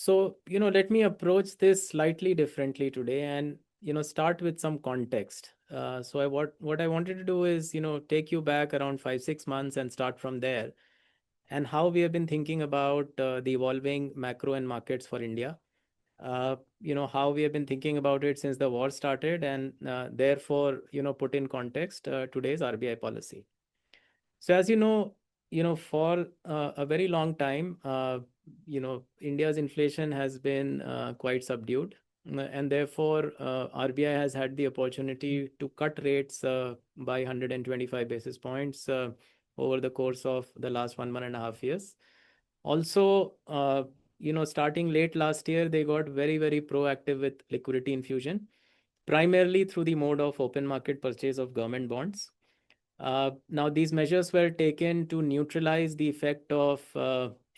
Let me approach this slightly differently today and, start with some context. What I wanted to do is, take you back around 5, 6 months and start from there and how we have been thinking about the evolving macro and markets for India. How we have been thinking about it since the war started and therefore, put in context today's RBI policy. So as for a very long time, India's inflation has been quite subdued, and therefore RBI has had the opportunity to cut rates by 125 basis points over the course of the last 1.5 years. Also, starting late last year, they got very, very proactive with liquidity infusion, primarily through the mode of open market purchase of government bonds. Now, these measures were taken to neutralize the effect of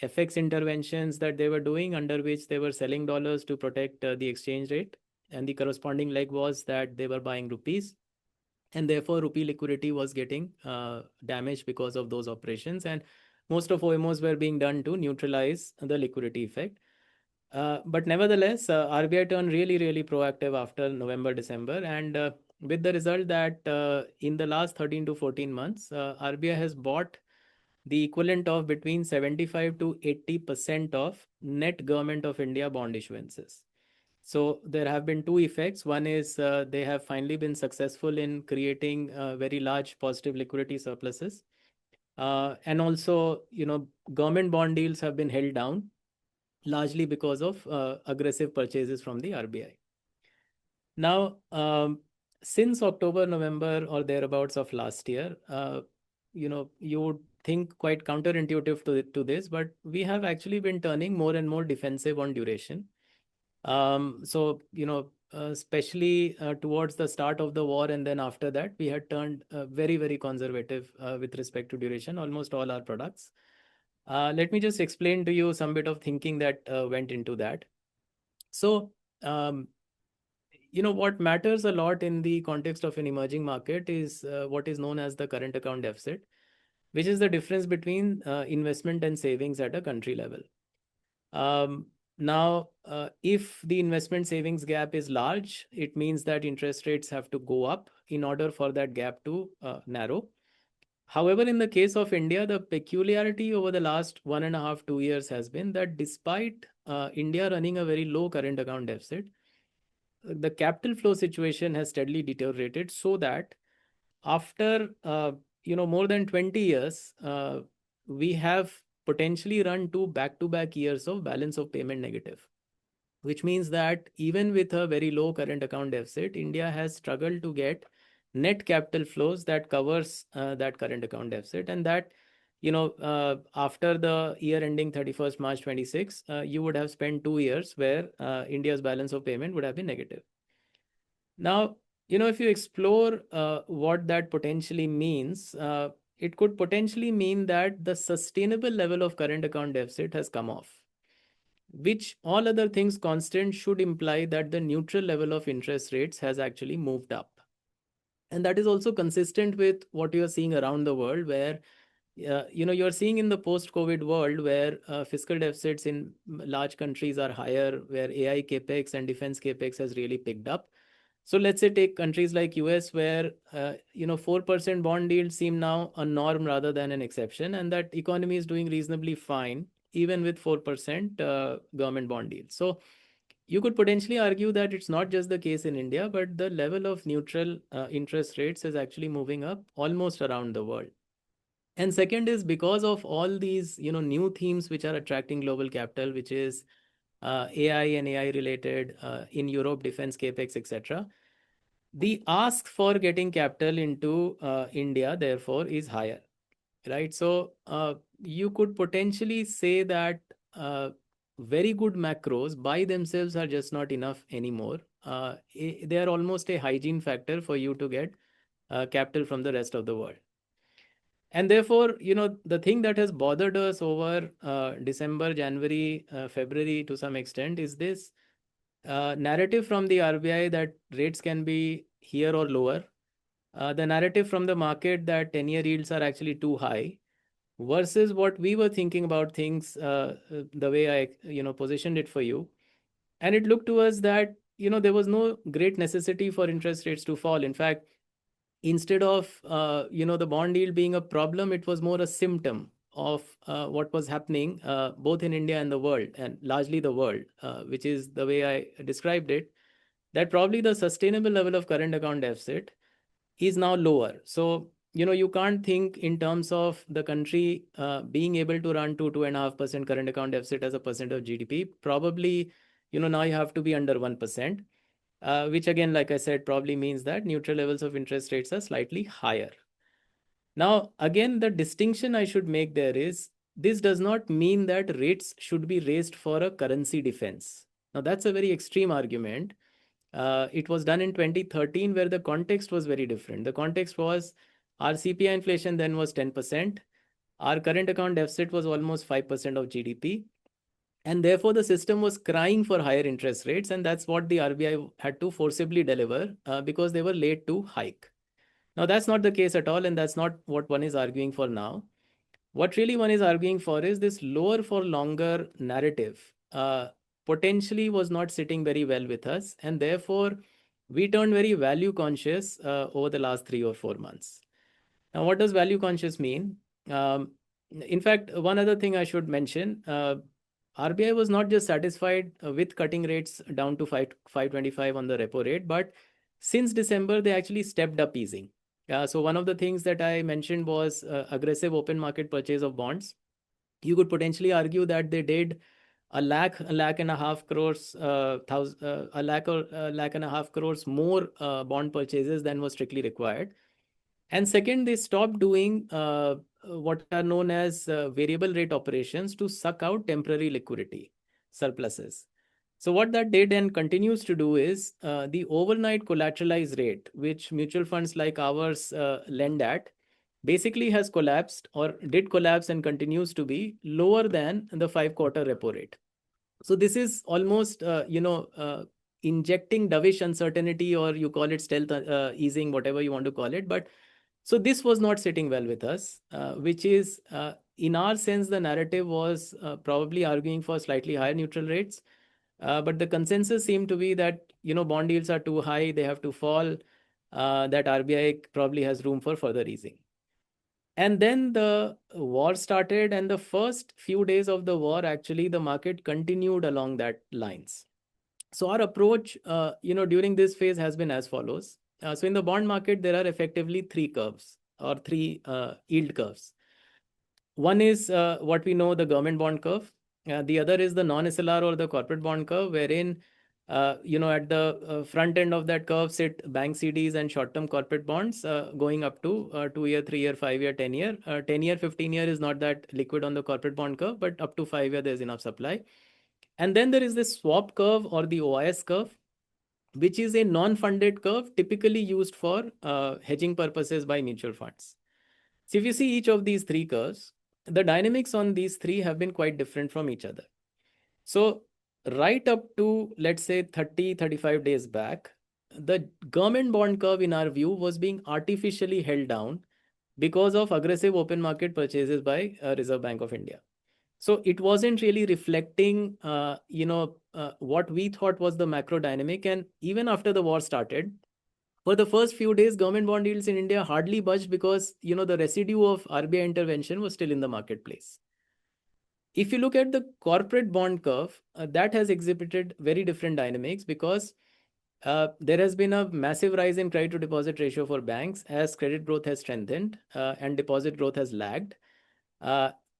FX interventions that they were doing, under which they were selling dollars to protect the exchange rate. And the corresponding leg was that they were buying rupees. And therefore, rupee liquidity was getting damaged because of those operations. And most of OMOs were being done to neutralize the liquidity effect. But nevertheless, RBI turned really, really proactive after November, December. And with the result that in the last 13 to 14 months, RBI has bought the equivalent of between 75 to 80% of net Government of India bond issuances. So there have been two effects. One is they have finally been successful in creating very large positive liquidity surpluses. And also, government bond deals have been held down largely because of aggressive purchases from the RBI. Now, since October, November, or thereabouts of last year, you would think quite counterintuitive to this, but we have actually been turning more and more defensive on duration. Especially towards the start of the war and then after that, we had turned very, very conservative with respect to duration, almost all our products. Let me just explain to you some bit of thinking that went into that. So, what matters a lot in the context of an emerging market is what is known as the current account deficit, which is the difference between investment and savings at a country level. Now, if the investment savings gap is large, it means that interest rates have to go up in order for that gap to narrow. However, in the case of India, the peculiarity over the last 1.5, 2 years has been that despite India running a very low current account deficit, the capital flow situation has steadily deteriorated so that after more than 20 years, we have potentially run two back-to-back years of balance of payment negative, which means that even with a very low current account deficit, India has struggled to get net capital flows that covers that current account deficit. And that, after the year ending 31st March 26, you would have spent 2 years where India's balance of payment would have been negative. Now, if you explore what that potentially means, it could potentially mean that the sustainable level of current account deficit has come off, which all other things constant should imply that the neutral level of interest rates has actually moved up. And that is also consistent with what you are seeing around the world, where you're seeing in the post-COVID world where fiscal deficits in large countries are higher, where AI capex and defense capex has really picked up. So let's say take countries like US, where 4% bond yields seem now a norm rather than an exception, and that economy is doing reasonably fine even with 4% government bond yields. So you could potentially argue that it's not just the case in India, but the level of neutral interest rates is actually moving up almost around the world. And second is because of all these new themes which are attracting global capital, which is AI and AI related in Europe, defense capex, etc. The ask for getting capital into India, therefore, is higher, right? So you could potentially say that very good macros by themselves are just not enough anymore. They are almost a hygiene factor for you to get capital from the rest of the world. And therefore, the thing that has bothered us over December, January, February to some extent is this narrative from the RBI that rates can be here or lower. The narrative from the market that 10-year yields are actually too high. versus what we were thinking about things, the way I, positioned it for you. And it looked to us that, there was no great necessity for interest rates to fall. In fact, instead of, the bond yield being a problem, it was more a symptom of what was happening both in India and the world, and largely the world, which is the way I described it, that probably the sustainable level of current account deficit is now lower. So, you can't think in terms of the country being able to run to 2.5% current account deficit as a percent of GDP. Probably, now you have to be under 1%, which again, like I said, probably means that neutral levels of interest rates are slightly higher. Now, again, the distinction I should make there is this does not mean that rates should be raised for a currency defense. Now, that's a very extreme argument. It was done in 2013 where the context was very different. The context was our CPI inflation then was 10%. Our current account deficit was almost 5% of GDP. And therefore, the system was crying for higher interest rates. And that's what the RBI had to forcibly deliver because they were late to hike. Now, that's not the case at all. And that's not what one is arguing for now. What really one is arguing for is this lower for longer narrative potentially was not sitting very well with us. And therefore, we turned very value conscious over the last 3 or 4 months. Now, what does value conscious mean? In fact, one other thing I should mention, RBI was not just satisfied with cutting rates down to 525 on the repo rate, but since December, they actually stepped up easing. So one of the things that I mentioned was aggressive open market purchase of bonds. You could potentially argue that they did a lakh and a half crores, a lakh and a half crores more bond purchases than was strictly required. And second, they stopped doing what are known as variable rate operations to suck out temporary liquidity surpluses. So what that did and continues to do is the overnight collateralized rate, which mutual funds like ours lend at, basically has collapsed or did collapse and continues to be lower than the 5-quarter repo rate. So this is almost, injecting dovish uncertainty, or you call it stealth easing, whatever you want to call it. But so this was not sitting well with us, which is, in our sense, the narrative was probably arguing for slightly higher neutral rates. But the consensus seemed to be that, bond yields are too high, they have to fall, that RBI probably has room for further easing. And then the war started, and the first few days of the war, actually, the market continued along that lines. So our approach, during this phase has been as follows. So in the bond market, there are effectively three curves or three yield curves. One is what we know, the government bond curve. The other is the non-SLR or the corporate bond curve, wherein, at the front end of that curve sit bank CDs and short-term corporate bonds going up to 2-year, 3-year, 5-year, 10-year. 10-year, 15-year is not that liquid on the corporate bond curve, but up to 5-year, there's enough supply. And then there is this swap curve or the OIS curve, which is a non-funded curve typically used for hedging purposes by mutual funds. So if you see each of these three curves, the dynamics on these three have been quite different from each other. So right up to, let's say, 30-35 days back, the government bond curve, in our view, was being artificially held down because of aggressive open market purchases by Reserve Bank of India. So it wasn't really reflecting, what we thought was the macro dynamic. And even after the war started, for the first few days, government bond yields in India hardly budged because, the residue of RBI intervention was still in the marketplace. If you look at the corporate bond curve, that has exhibited very different dynamics because there has been a massive rise in credit to deposit ratio for banks as credit growth has strengthened and deposit growth has lagged.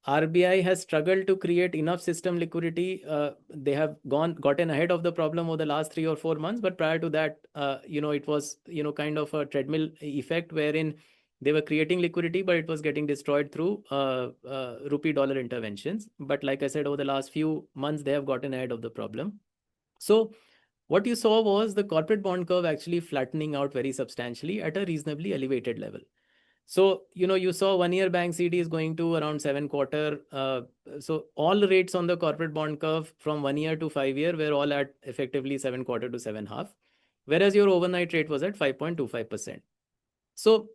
RBI has struggled to create enough system liquidity. They have gotten ahead of the problem over the last 3 or 4 months. But prior to that, it was, kind of a treadmill effect wherein they were creating liquidity, but it was getting destroyed through rupee dollar interventions. But like I said, over the last few months, they have gotten ahead of the problem. So what you saw was the corporate bond curve actually flattening out very substantially at a reasonably elevated level. So, you saw 1-year bank CD is going to around 7-quarter. So all rates on the corporate bond curve from 1 year to 5-year were all at effectively 7-quarter to 7.5, whereas your overnight rate was at 5.25%. So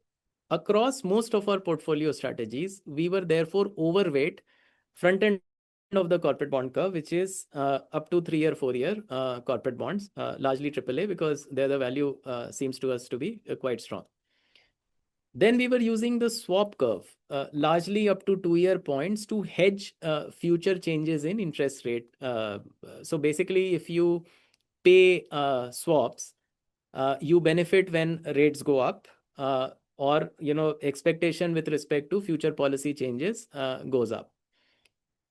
across most of our portfolio strategies, we were therefore overweight front end of the corporate bond curve, which is up to 3-year, 4-year corporate bonds, largely AAA, because there the value seems to us to be quite strong. Then we were using the swap curve, largely up to 2-year points to hedge future changes in interest rate. So basically, if you pay swaps, you benefit when rates go up, or expectation with respect to future policy changes goes up.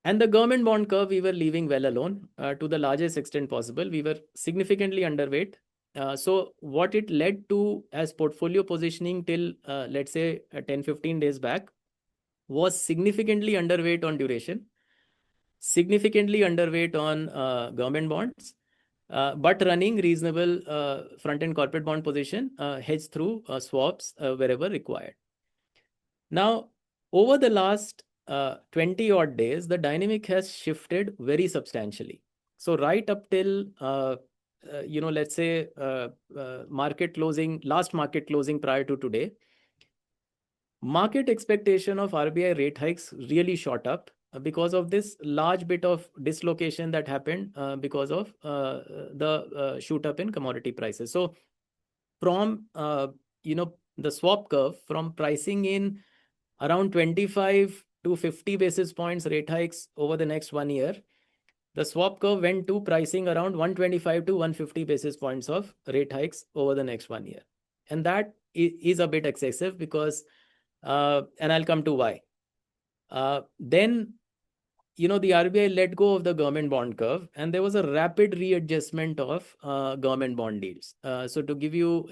And the government bond curve, we were leaving well alone to the largest extent possible. We were significantly underweight. So what it led to as portfolio positioning till, let's say, 10-15 days back, was significantly underweight on duration, significantly underweight on government bonds, but running reasonable front-end corporate bond position, hedged through swaps wherever required. Now, over the last 20 odd days, the dynamic has shifted very substantially. So right up till, let's say last market closing prior to today, market expectation of RBI rate hikes really shot up because of this large bit of dislocation that happened because of the shoot up in commodity prices. So from, the swap curve, from pricing in around 25 to 50 basis points rate hikes over the next 1 year, the swap curve went to pricing around 125 to 150 basis points of rate hikes over the next 1 year. And that is a bit excessive because, and I'll come to why. Then, the RBI let go of the government bond curve, and there was a rapid readjustment of government bond yields. So to give you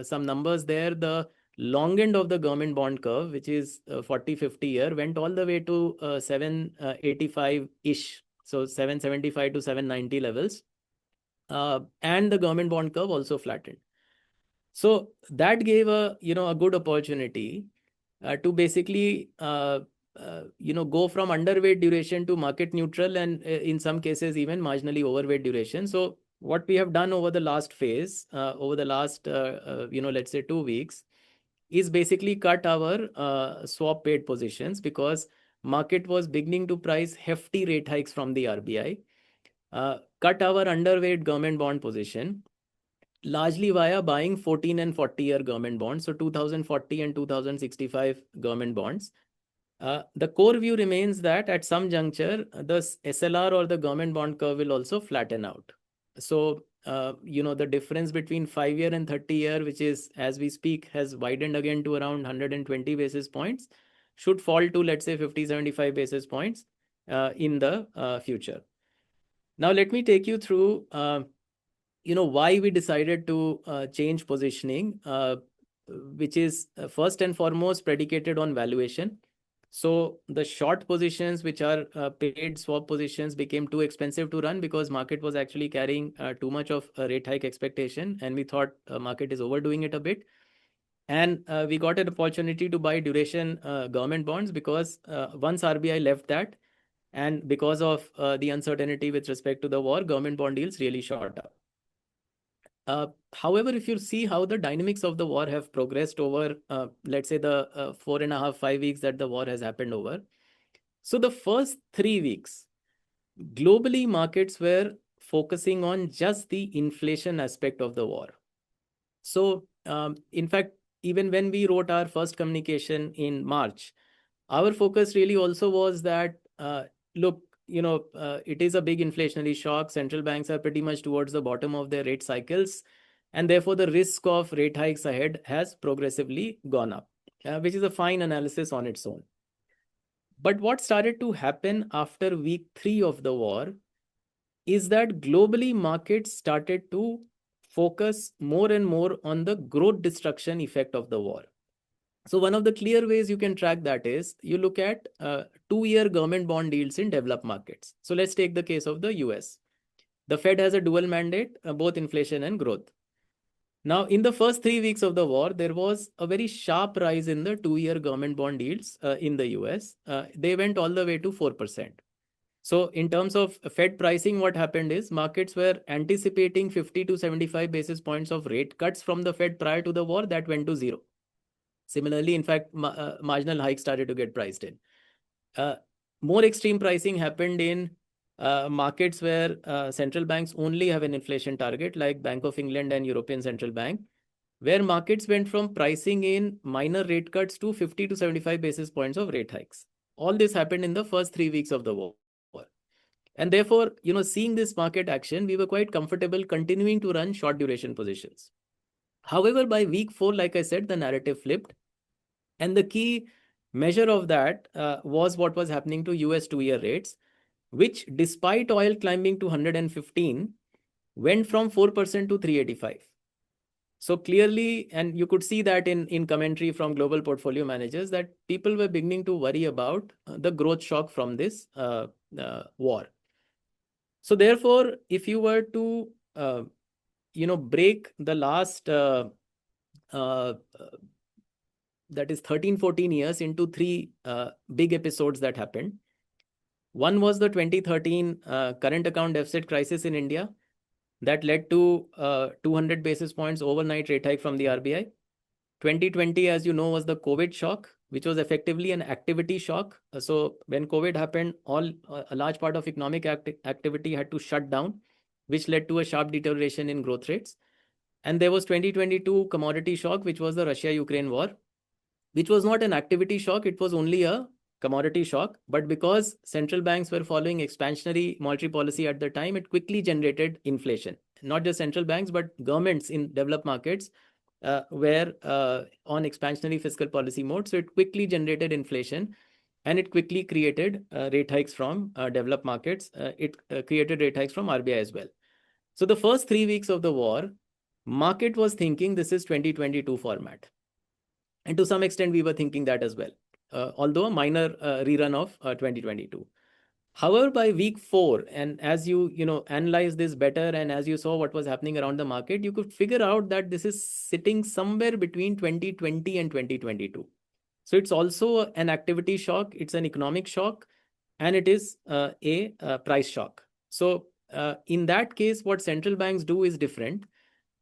some numbers there, the long end of the government bond curve, which is 40-50 year, went all the way to 785-ish. So 775 to 790 levels. And the government bond curve also flattened. So that gave a good opportunity to basically go from underweight duration to market neutral, and in some cases even marginally overweight duration. So what we have done over the last phase, over the last let's say 2 weeks, is basically cut our swap paid positions, because market was beginning to price hefty rate hikes from the RBI. Cut our underweight government bond position, largely via buying 14 and 40-year government bonds, so 2040 and 2065 government bonds. The core view remains that at some juncture, the SLR or the government bond curve will also flatten out. So, the difference between 5-year and 30-year, which is, as we speak, has widened again to around 120 basis points, should fall to, let's say, 50-75 basis points in the future. Now, let me take you through why we decided to change positioning, which is first and foremost predicated on valuation. So the short positions, which are paid swap positions, became too expensive to run because market was actually carrying too much of a rate hike expectation, and we thought market is overdoing it a bit. And we got an opportunity to buy duration government bonds because once RBI left that, and because of the uncertainty with respect to the war, government bond yields really shot up. However, if you see how the dynamics of the war have progressed over, let's say, the 4.5-5 weeks that the war has happened over. So the first 3 weeks, globally, markets were focusing on just the inflation aspect of the war. So, in fact, even when we wrote our first communication in March, our focus really also was that, look, it is a big inflationary shock. Central banks are pretty much towards the bottom of their rate cycles, and therefore the risk of rate hikes ahead has progressively gone up, which is a fine analysis on its own. But what started to happen after week 3 of the war is that globally markets started to focus more and more on the growth destruction effect of the war. So one of the clear ways you can track that is you look at 2-year government bond yields in developed markets. So let's take the case of the US. The Fed has a dual mandate, both inflation and growth. Now, in the first 3 weeks of the war, there was a very sharp rise in the 2-year government bond yields in the US. They went all the way to 4%. So in terms of Fed pricing, what happened is markets were anticipating 50 to 75 basis points of rate cuts from the Fed prior to the war. That went to zero. Similarly, in fact, marginal hikes started to get priced in. More extreme pricing happened in markets where central banks only have an inflation target, like Bank of England and European Central Bank, where markets went from pricing in minor rate cuts to 50 to 75 basis points of rate hikes. All this happened in the first 3 weeks of the war. And therefore, seeing this market action, we were quite comfortable continuing to run short duration positions. However, by week 4, like I said, the narrative flipped. And the key measure of that was what was happening to US 2-year rates, which despite oil climbing to 115, went from 4% to 385. So clearly, and you could see that in commentary from global portfolio managers, that people were beginning to worry about the growth shock from this war. So therefore, if you were to, break the last, that is 13, 14 years into 3 big episodes that happened. One was the 2013 current account deficit crisis in India that led to 200 basis points overnight rate hike from the RBI. 2020, as you know, was the COVID shock, which was effectively an activity shock. So when COVID happened, a large part of economic activity had to shut down, which led to a sharp deterioration in growth rates. And there was 2022 commodity shock, which was the Russia-Ukraine war, which was not an activity shock. It was only a commodity shock. But because central banks were following expansionary monetary policy at the time, it quickly generated inflation. Not just central banks, but governments in developed markets were on expansionary fiscal policy mode. So it quickly generated inflation, and it quickly created rate hikes from developed markets. It created rate hikes from RBI as well. So the first 3 weeks of the war, market was thinking this is 2022 format. And to some extent, we were thinking that as well, although a minor rerun of 2022. However, by week 4, and as you analyze this better, and as you saw what was happening around the market, you could figure out that this is sitting somewhere between 2020 and 2022. So it's also an activity shock, it's an economic shock, and it is a price shock. So in that case, what central banks do is different,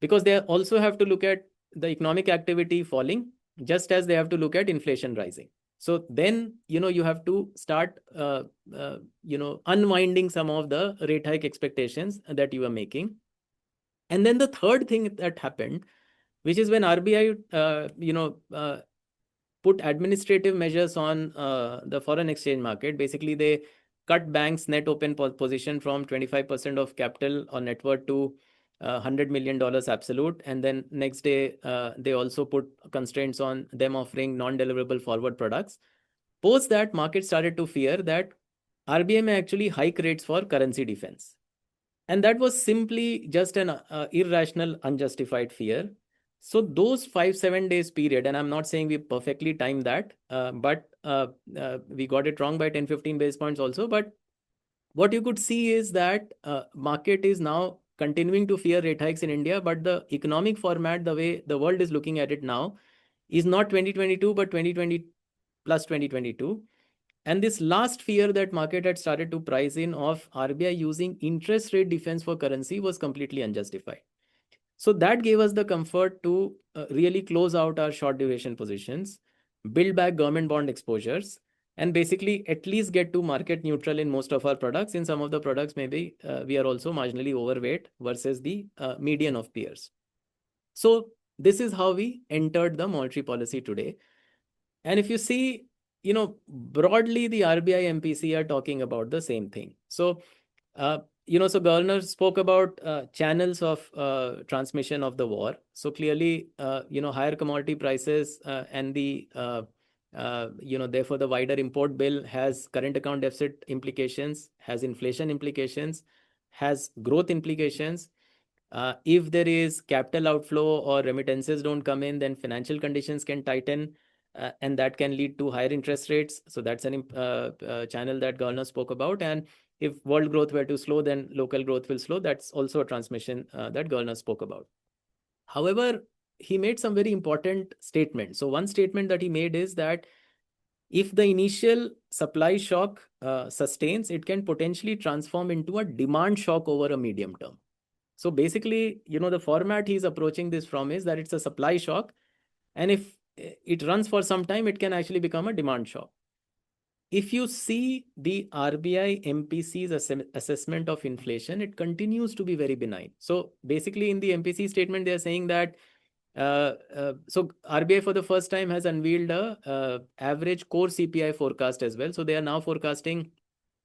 because they also have to look at the economic activity falling, just as they have to look at inflation rising. So then, you have to start, unwinding some of the rate hike expectations that you are making. And then the third thing that happened, which is when RBI, put administrative measures on the foreign exchange market. Basically, they cut banks' net open position from 25% of capital or net worth to $100 million absolute. And then next day, they also put constraints on them offering non-deliverable forward products. Post that, market started to fear that RBI may actually hike rates for currency defense. And that was simply just an irrational, unjustified fear. So those 5-7 days period, and I'm not saying we perfectly timed that, but we got it wrong by 10-15 basis points also. But what you could see is that market is now continuing to fear rate hikes in India, but the economic format, the way the world is looking at it now, is not 2022, but 2020 plus 2022. And this last fear that market had started to price in of RBI using interest rate defense for currency was completely unjustified. So that gave us the comfort to really close out our short duration positions, build back government bond exposures, and basically at least get to market neutral in most of our products. In some of the products, maybe we are also marginally overweight versus the median of peers. So this is how we entered the monetary policy today. And if you see, broadly, the RBI MPC are talking about the same thing. So, so Governor spoke about channels of transmission of the war. So clearly, higher commodity prices and the, therefore the wider import bill has current account deficit implications, has inflation implications, has growth implications. If there is capital outflow or remittances don't come in, then financial conditions can tighten. And that can lead to higher interest rates. So that's an channel that Governor spoke about. And if world growth were to slow, then local growth will slow. That's also a transmission that Governor spoke about. However, he made some very important statements. So one statement that he made is that if the initial supply shock sustains, it can potentially transform into a demand shock over a medium term. So basically, the format he's approaching this from is that it's a supply shock. And if it runs for some time, it can actually become a demand shock. If you see the RBI MPC's assessment of inflation, it continues to be very benign. So basically, in the MPC statement, they are saying that so RBI for the first time has unveiled a average core CPI forecast as well. So they are now forecasting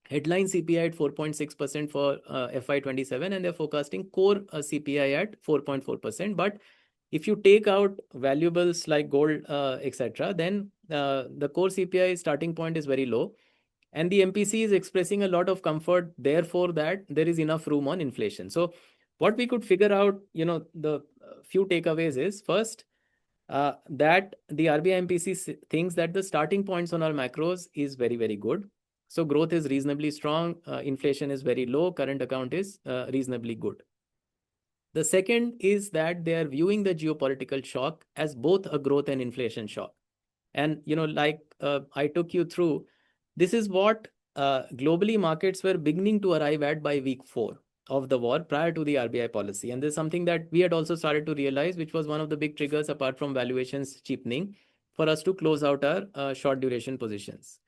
headline CPI at 4.6% for FY27, and they're forecasting core CPI at 4.4%. But if you take out valuables like gold, etc., then the core CPI starting point is very low. And the MPC is expressing a lot of comfort, therefore, that there is enough room on inflation. So what we could figure out, the few takeaways is first, that the RBI MPC thinks that the starting points on our macros is very, very good. So growth is reasonably strong, inflation is very low, current account is reasonably good. The second is that they are viewing the geopolitical shock as both a growth and inflation shock. And, like I took you through, this is what globally markets were beginning to arrive at by week 4 of the war prior to the RBI policy. And this is something that we had also started to realize, which was one of the big triggers apart from valuations cheapening for us to close out our short duration positions.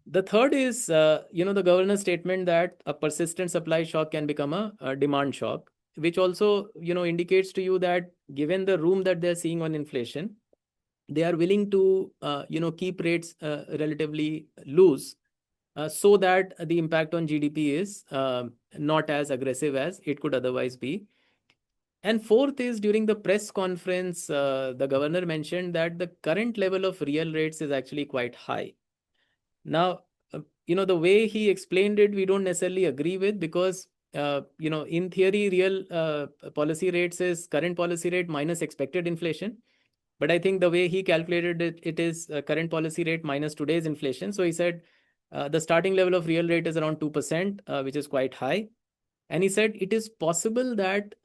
The third is, the governor's statement that a persistent supply shock can become a demand shock, which also, indicates to you that given the room that they're seeing on inflation, they are willing to, keep rates relatively loose so that the impact on GDP is not as aggressive as it could otherwise be. And fourth is, during the press conference, the governor mentioned that the current level of real rates is actually quite high. Now, the way he explained it, we don't necessarily agree with, because, in theory, real policy rates is current policy rate minus expected inflation. But I think the way he calculated it, it is current policy rate minus today's inflation. So he said the starting level of real rate is around 2%, which is quite high. And he said it is possible that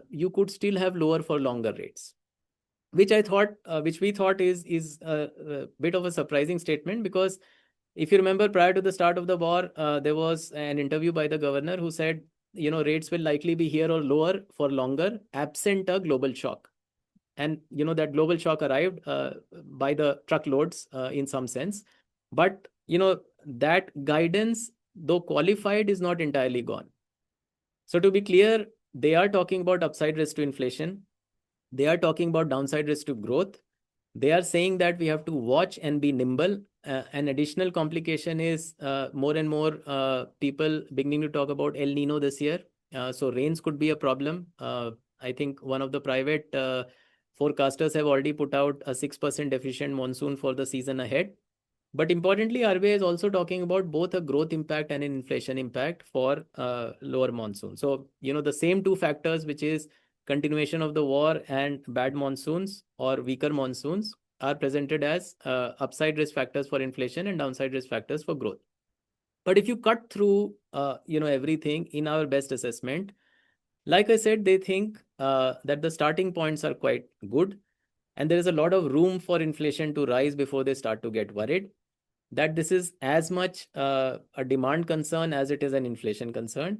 you could still have lower for longer rates, which we thought is a bit of a surprising statement, because if you remember, prior to the start of the war, there was an interview by the governor who said, rates will likely be here or lower for longer, absent a global shock. And, that global shock arrived by the truckloads in some sense. But, that guidance, though qualified, is not entirely gone. So to be clear, they are talking about upside risk to inflation. They are talking about downside risk to growth. They are saying that we have to watch and be nimble. An additional complication is more and more people beginning to talk about El Nino this year. So rains could be a problem. I think one of the private forecasters have already put out a 6% deficient monsoon for the season ahead. But importantly, RBI is also talking about both a growth impact and an inflation impact for lower monsoon. So, the same two factors, which is continuation of the war and bad monsoons or weaker monsoons, are presented as upside risk factors for inflation and downside risk factors for growth. But if you cut through, everything in our best assessment, like I said, they think that the starting points are quite good, and there is a lot of room for inflation to rise before they start to get worried. That this is as much a demand concern as it is an inflation concern.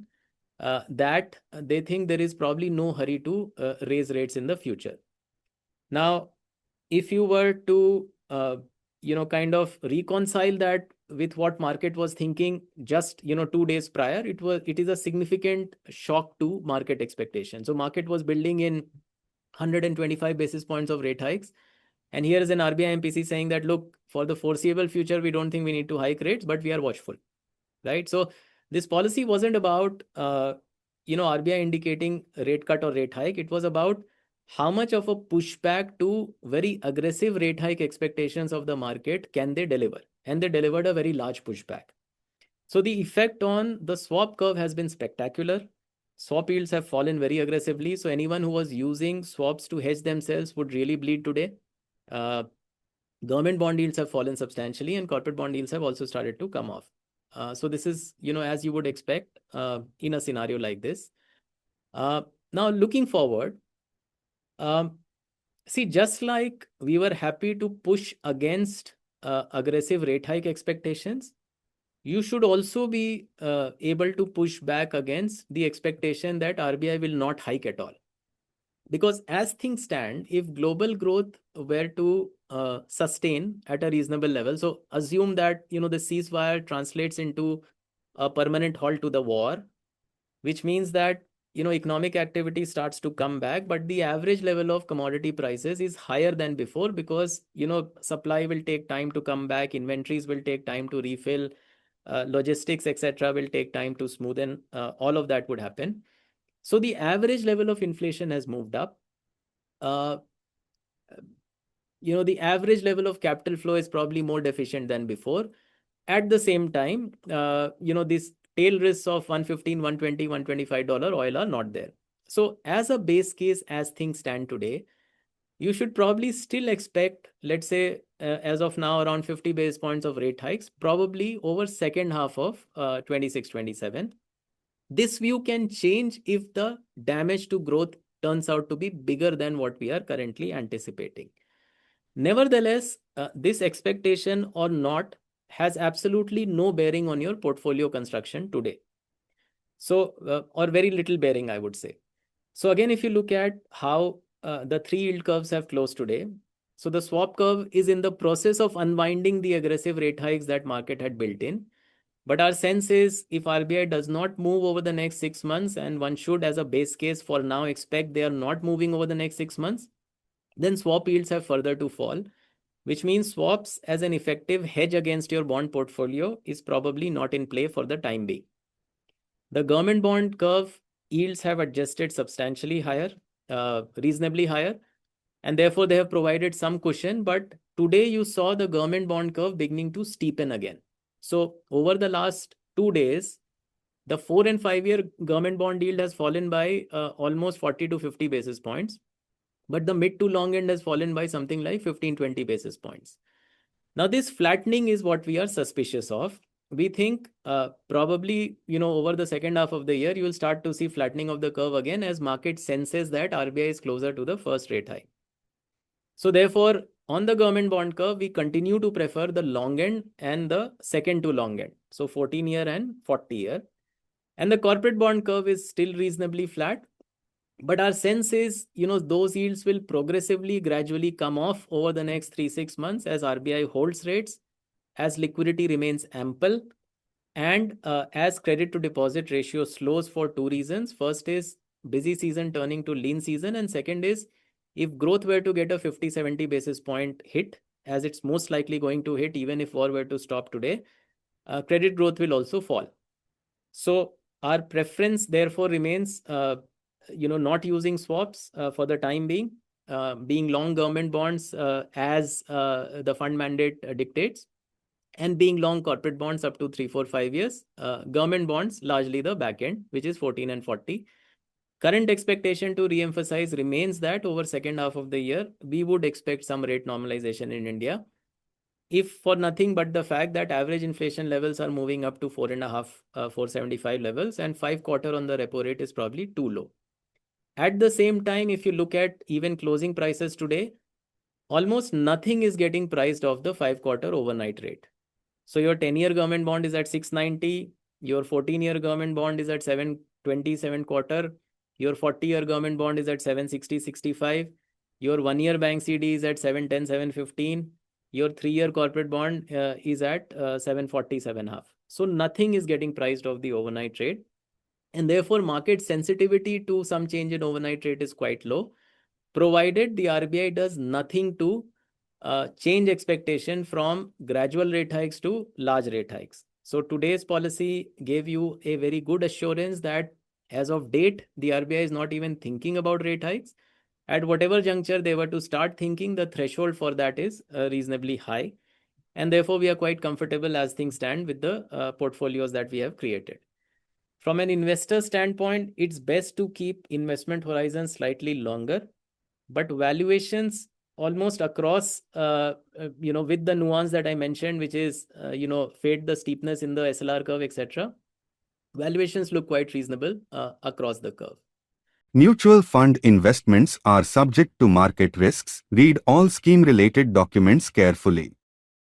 That they think there is probably no hurry to raise rates in the future. Now, if you were to, kind of reconcile that with what market was thinking just, 2 days prior, it is a significant shock to market expectation. So market was building in 125 basis points of rate hikes. And here is an RBI MPC saying that, look, for the foreseeable future, we don't think we need to hike rates, but we are watchful, right? So this policy wasn't about, RBI indicating rate cut or rate hike. It was about how much of a pushback to very aggressive rate hike expectations of the market can they deliver. And they delivered a very large pushback. So the effect on the swap curve has been spectacular. Swap yields have fallen very aggressively. So anyone who was using swaps to hedge themselves would really bleed today. Government bond yields have fallen substantially, and corporate bond yields have also started to come off. So this is, as you would expect in a scenario like this. Now, looking forward, see, just like we were happy to push against aggressive rate hike expectations, you should also be able to push back against the expectation that RBI will not hike at all. Because as things stand, if global growth were to sustain at a reasonable level, so assume that the ceasefire translates into a permanent halt to the war, which means that economic activity starts to come back, but the average level of commodity prices is higher than before, because supply will take time to come back, inventories will take time to refill, logistics etc. will take time to smoothen. All of that would happen. So the average level of inflation has moved up. uh, the average level of capital flow is probably more deficient than before. At the same time, these tail risks of 115, 120, $125 oil are not there. So as a base case, as things stand today, you should probably still expect, let's say, as of now, around 50 basis points of rate hikes, probably over second half of 26, 27. This view can change if the damage to growth turns out to be bigger than what we are currently anticipating. Nevertheless, this expectation or not has absolutely no bearing on your portfolio construction today. So, or very little bearing, I would say. So again, if you look at how the three yield curves have closed today, so the swap curve is in the process of unwinding the aggressive rate hikes that market had built in. But our sense is, if RBI does not move over the next 6 months, and one should, as a base case for now, expect they are not moving over the next 6 months, then swap yields have further to fall, which means swaps as an effective hedge against your bond portfolio is probably not in play for the time being. The government bond curve yields have adjusted substantially higher, reasonably higher, and therefore they have provided some cushion. But today you saw the government bond curve beginning to steepen again. So over the last 2 days, the 4 and 5-year government bond yield has fallen by almost 40 to 50 basis points, but the mid to long end has fallen by something like 15-20 basis points. Now, this flattening is what we are suspicious of. We think probably, over the second half of the year, you will start to see flattening of the curve again as market senses that RBI is closer to the first rate hike. So therefore, on the government bond curve, we continue to prefer the long end and the second to long end. So 14-year and 40-year. And the corporate bond curve is still reasonably flat. But our sense is, those yields will progressively, gradually come off over the next 3-6 months as RBI holds rates, as liquidity remains ample, and as credit to deposit ratio slows for two reasons. First is busy season turning to lean season, and second is if growth were to get a 50-70 basis point hit, as it's most likely going to hit even if war were to stop today, credit growth will also fall. So our preference therefore remains not using swaps for the time being, being long government bonds as the fund mandate dictates, and being long corporate bonds up to 3, 4, 5 years. Government bonds largely the back end, which is 14 and 40. Current expectation, to re-emphasize, remains that over second half of the year, we would expect some rate normalization in India, if for nothing but the fact that average inflation levels are moving up to 4.5, 475 levels, and 5-quarter on the repo rate is probably too low. At the same time, if you look at even closing prices today, almost nothing is getting priced off the 5-quarter overnight rate. So your 10-year government bond is at 690, your 14-year government bond is at 720, 7-quarter, your 40-year government bond is at 760, 65, your 1-year bank CD is at 710, 715, your 3-year corporate bond is at 740, 7.5. So nothing is getting priced off the overnight rate. And therefore, market sensitivity to some change in overnight rate is quite low, provided the RBI does nothing to change expectation from gradual rate hikes to large rate hikes. So today's policy gave you a very good assurance that as of date, the RBI is not even thinking about rate hikes. At whatever juncture they were to start thinking, the threshold for that is reasonably high. And therefore, we are quite comfortable as things stand with the portfolios that we have created. From an investor standpoint, it's best to keep investment horizons slightly longer, but valuations almost across, with the nuance that I mentioned, which is, fade the steepness in the SLR curve, etc. Valuations look quite reasonable across the curve. Mutual fund investments are subject to market risks. Read all scheme-related documents carefully.